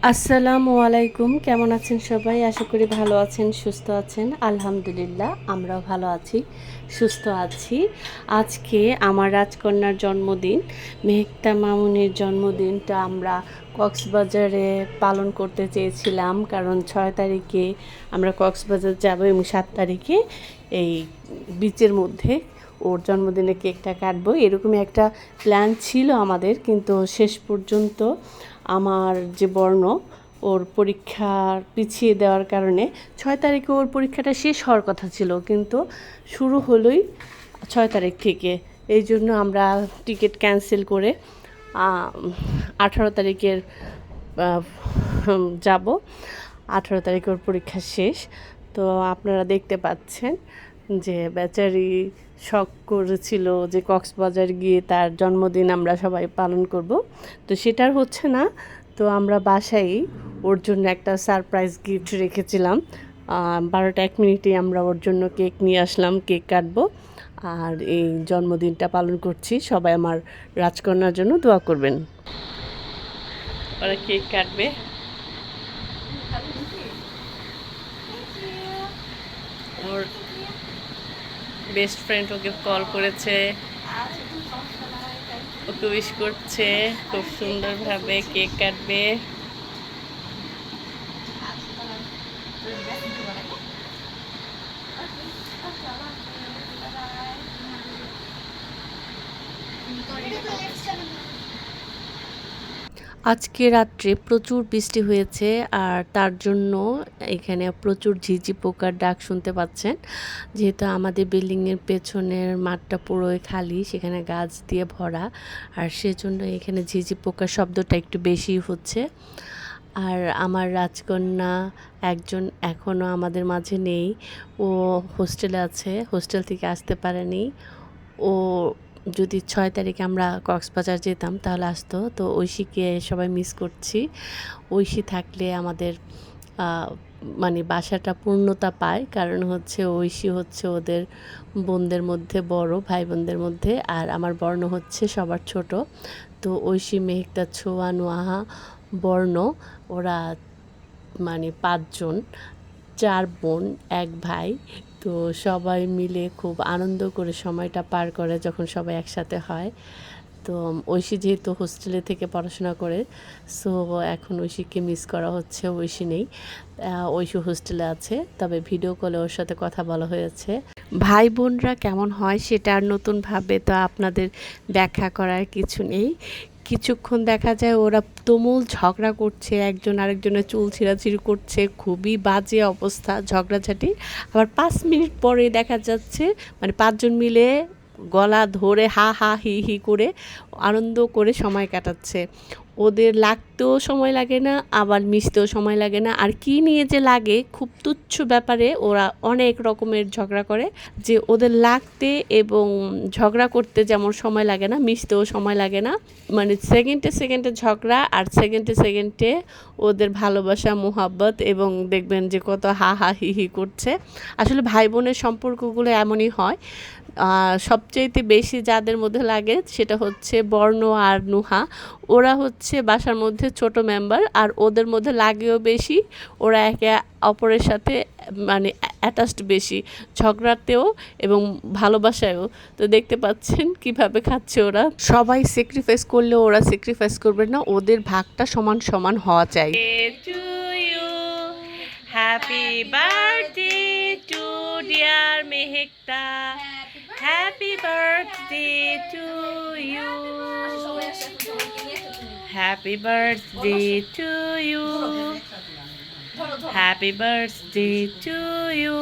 আসসালামু আলাইকুম। কেমন আছেন সবাই? আশা করি ভালো আছেন, সুস্থ আছেন। আলহামদুলিল্লাহ আমরাও ভালো আছি, সুস্থ আছি। আজকে আমার রাজকন্যার জন্মদিন। মেহেকতা মামুনির জন্মদিনটা আমরা কক্সবাজারে পালন করতে চেয়েছিলাম, কারণ ৬ তারিখে আমরা কক্সবাজার যাব এবং ৭ তারিখে এই বিচের মধ্যে ওর জন্মদিনে কেকটা কাটবো, এরকমই একটা প্ল্যান ছিল আমাদের। কিন্তু শেষ পর্যন্ত আমার যে বর্ণ, ওর পরীক্ষার পিছিয়ে দেওয়ার কারণে ৬ তারিখে ওর পরীক্ষাটা শেষ হওয়ার কথা ছিল, কিন্তু শুরু হলোই ৬ তারিখ থেকে। এই জন্য আমরা টিকিট ক্যান্সেল করে 18 তারিখের যাব। 18 তারিখে ওর পরীক্ষা শেষ। তো আপনারা দেখতে পাচ্ছেন যে বেচারি শখ করেছিল যে কক্সবাজার গিয়ে তার জন্মদিন আমরা সবাই পালন করব, তো সেটার হচ্ছে না। তো আমরা বাসায় ওর জন্য একটা সারপ্রাইজ গিফট রেখেছিলাম। 12টা 1 মিনিটে আমরা ওর জন্য কেক নিয়ে আসলাম, কেক কাটবো আর এই জন্মদিনটা পালন করছি। সবাই আমার রাজকন্যার জন্য দোয়া করবেন। ওরা কেক কাটবে। ওর বেস্ট ফ্রেন্ড ওকে কল করেছে, ওকে উইশ করছে, খুব সুন্দরভাবে কেক কাটবে। আজকে রাত্রে প্রচুর বৃষ্টি হয়েছে, আর তার জন্য এখানে প্রচুর ঝিঁঝি পোকার ডাক শুনতে পাচ্ছেন। যেহেতু আমাদের বিল্ডিংয়ের পেছনের মাঠটা পুরোই খালি, সেখানে গাছ দিয়ে ভরা, আর সেজন্য এখানে ঝিঁঝি পোকার শব্দটা একটু বেশি হচ্ছে। আর আমার রাজকন্যা একজন এখনও আমাদের মাঝে নেই, ও হোস্টেলে আছে, হোস্টেল থেকে আসতে পারেনি। ও যদি ৬ তারিখে আমরা কক্সবাজার যেতাম তাহলে আসতো। তো ঐশীকে সবাই মিস করছি। ঐশী থাকলে আমাদের মানে বাসাটা পূর্ণতা পায়, কারণ হচ্ছে ঐশী হচ্ছে ওদের বোনদের মধ্যে বড়, ভাই বোনদের মধ্যে, আর আমার বর্ণ হচ্ছে সবার ছোট। তো ঐশী, মেহেকতা, ছোঁয়া, নোয়াহা, বর্ণ, ওরা মানে ৫ জন, ৪ বোন ১ ভাই। তো সবাই মিলে খুব আনন্দ করে সময়টা পার করে যখন সবাই একসাথে হয়। তো ঐশী যেহেতু হোস্টেলে থেকে পড়াশোনা করে, সো এখন ঐশীকে মিস করা হচ্ছে। ঐশী নেই, ঐশী হোস্টেলে আছে, তবে ভিডিও কলে ওর সাথে কথা বলা হয়েছে। ভাই বোনরা কেমন হয় সেটা আর নতুনভাবে তো আপনাদের ব্যাখ্যা করার কিছু নেই। কিছুক্ষণ দেখা যায় ওরা তুমুল ঝগড়া করছে, একজন আরেকজনের চুল ছিঁড়াছিঁড়ি করছে, খুবই বাজে অবস্থা ঝগড়াঝাটি। আবার 5 মিনিট পরে দেখা যাচ্ছে মানে 5 জন মিলে গলা ধরে হা হা হি হি করে আনন্দ করে সময় কাটাচ্ছে। ওদের লাগতেও সময় লাগে না, আবার মিশতেও সময় লাগে না। আর কি নিয়ে যে লাগে, খুব তুচ্ছ ব্যাপারে ওরা অনেক রকমের ঝগড়া করে। যে ওদের লাগতে এবং ঝগড়া করতে যেমন সময় লাগে না, মিশতেও সময় লাগে না। মানে সেকেন্ডে সেকেন্ডে ঝগড়া, আর সেকেন্ডে সেকেন্ডে ওদের ভালোবাসা, মোহাব্বত, এবং দেখবেন যে কত হা হা হি হি করছে। আসলে ভাই বোনের সম্পর্কগুলো এমনই হয়। সবচাইতে বেশি যাদের মধ্যে লাগে সেটা হচ্ছে বর্ণ আর নুহা। ওরা হচ্ছে বাসার মধ্যে ছোট মেম্বার, আর ওদের মধ্যে লাগেও বেশি। ওরা একে অপরের সাথে মানে অ্যাটাচড বেশি, ঝগড়াতেও এবং ভালোবাসায়ও। তো দেখতে পাচ্ছেন কিভাবে খাচ্ছে ওরা। সবাই স্যাক্রিফাইস করলেও ওরা স্যাক্রিফাইস করবে না, ওদের ভাগটা সমান সমান হওয়া চাই। Happy birthday to dear Mehekta, happy birthday to you, happy birthday to you, happy birthday to you,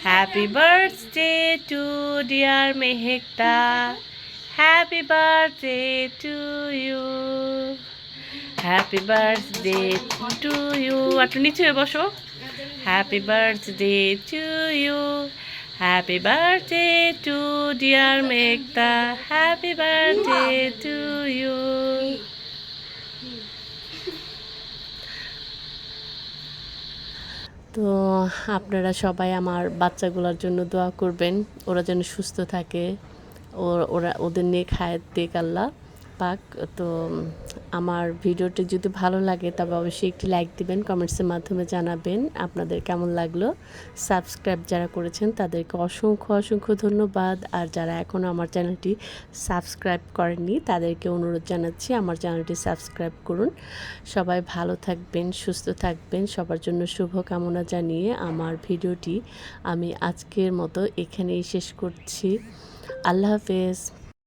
happy birthday to dear Mehekta, happy birthday to you, happy birthday to you. একটু নিচে বসো। Happy birthday to you, happy birthday to dear Meghta, happy birthday to you. তো আপনারা সবাই আমার বাচ্চাগুলোর জন্য দোয়া করবেন, ওরা যেন সুস্থ থাকে, ওরা ওদের নেক হায়াত দিক আল্লাহ। পাক। তো আমার ভিডিওটি যদি ভালো লাগে তবে অবশ্যই একটি লাইক দিবেন, কমেন্টসের মাধ্যমে জানাবেন আপনাদের কেমন লাগলো। সাবস্ক্রাইব যারা করেছেন তাদেরকে অসংখ্য ধন্যবাদ। আর যারা এখনও আমার চ্যানেলটি সাবস্ক্রাইব করেননি তাদেরকে অনুরোধ জানাচ্ছি আমার চ্যানেলটি সাবস্ক্রাইব করুন। সবাই ভালো থাকবেন, সুস্থ থাকবেন, সবার জন্য শুভ কামনা জানিয়ে আমার ভিডিওটি আমি আজকের মতো এখানেই শেষ করছি। আল্লাহ হাফেজ।